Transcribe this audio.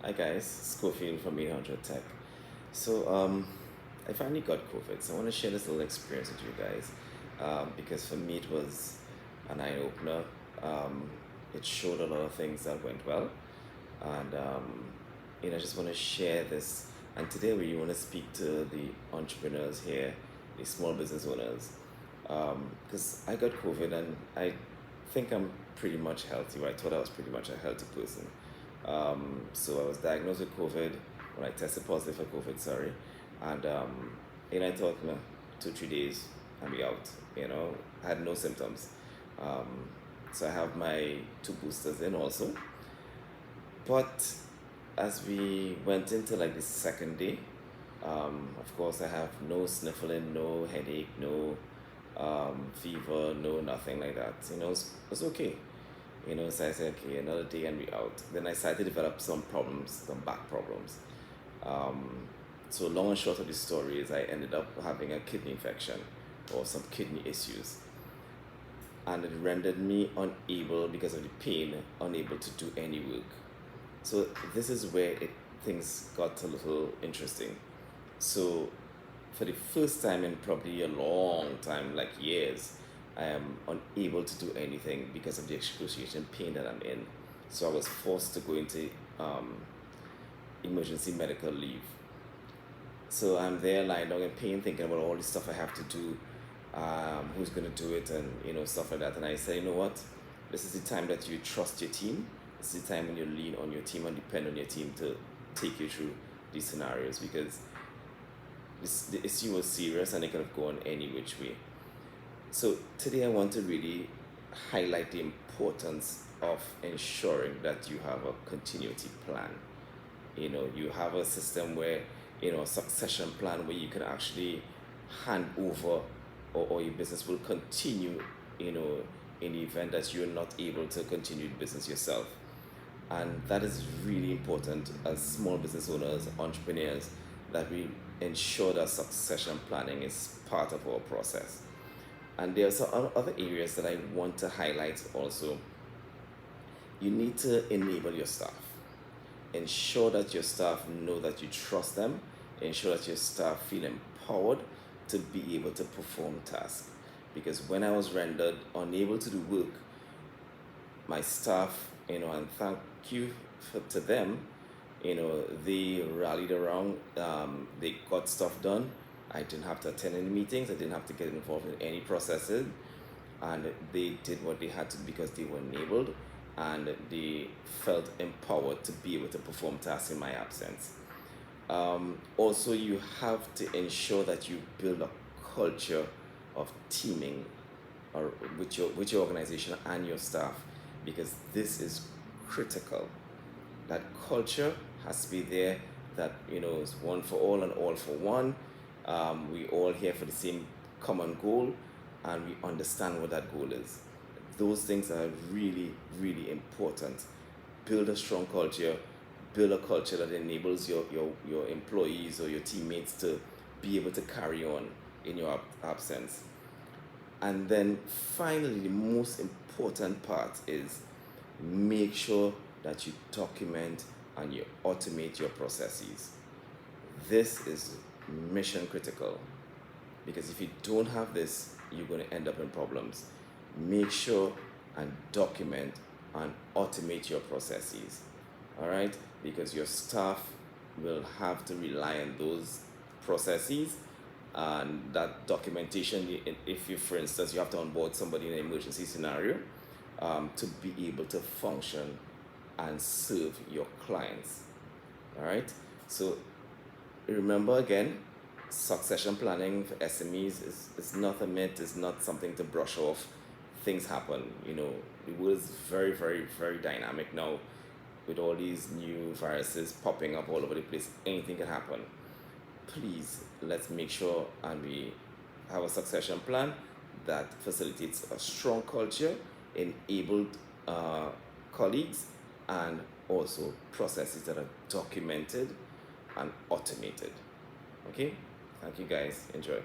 Hi guys, Scofield from 800 Tech. I finally got COVID, so I want to share this little experience with you guys because for me it was an eye opener. Um, it showed a lot of things that went well, and I just want to share this. And today we want to speak to the entrepreneurs here, the small business owners, because I got COVID and I think I'm pretty much healthy. Or I thought I was pretty much a healthy person. So I was diagnosed with COVID when I tested positive for COVID, sorry. And I thought, no, 2, 3 days, I'll be out. I had no symptoms. Um, so I have my 2 boosters in also. But as we went into like the second day, of course, I have no sniffling, no headache, no fever, no nothing like that. It's okay. So I said, okay, another day and we out. Then I started to develop some problems, some back problems. Um, so long and short of the story is I ended up having a kidney infection or some kidney issues. And it rendered me unable, because of the pain, unable to do any work. So this is where things got a little interesting. So for the first time in probably a long time, like years, I am unable to do anything because of the excruciating pain that I'm in. So I was forced to go into emergency medical leave. So I'm there lying down in pain, thinking about all the stuff I have to do, who's going to do it, and stuff like that. And I say, you know what? This is the time that you trust your team. This is the time when you lean on your team and depend on your team to take you through these scenarios, because the issue was serious and it could have gone any which way. So today I want to really highlight the importance of ensuring that you have a continuity plan. You have a system where, a succession plan where you can actually hand over, or your business will continue, in the event that you're not able to continue the business yourself. And that is really important as small business owners, entrepreneurs, that we ensure that succession planning is part of our process. And there are some other areas that I want to highlight also. You need to enable your staff. Ensure that your staff know that you trust them. Ensure that your staff feel empowered to be able to perform tasks. Because when I was rendered unable to do work, my staff, and thank you to them, they rallied around, they got stuff done. I didn't have to attend any meetings, I didn't have to get involved in any processes, and they did what they had to because they were enabled and they felt empowered to be able to perform tasks in my absence. Also, you have to ensure that you build a culture of teaming, or with your organization and your staff, because this is critical. That culture has to be there, that is one for all and all for one. We all here for the same common goal, and we understand what that goal is. Those things are really, really important. Build a strong culture, build a culture that enables your employees or your teammates to be able to carry on in your absence. And then finally, the most important part is make sure that you document and you automate your processes. This is mission critical, because if you don't have this, you're going to end up in problems. Make sure and document and automate your processes. All right? Because your staff will have to rely on those processes and that documentation. If you, for instance, you have to onboard somebody in an emergency scenario, to be able to function and serve your clients. All right? So remember again, succession planning for SMEs is not a myth, it's not something to brush off. Things happen. The world is very, very, very dynamic now, with all these new viruses popping up all over the place. Anything can happen. Please, let's make sure and we have a succession plan that facilitates a strong culture, enabled colleagues, and also processes that are documented and automated. Okay? Thank you guys. Enjoy.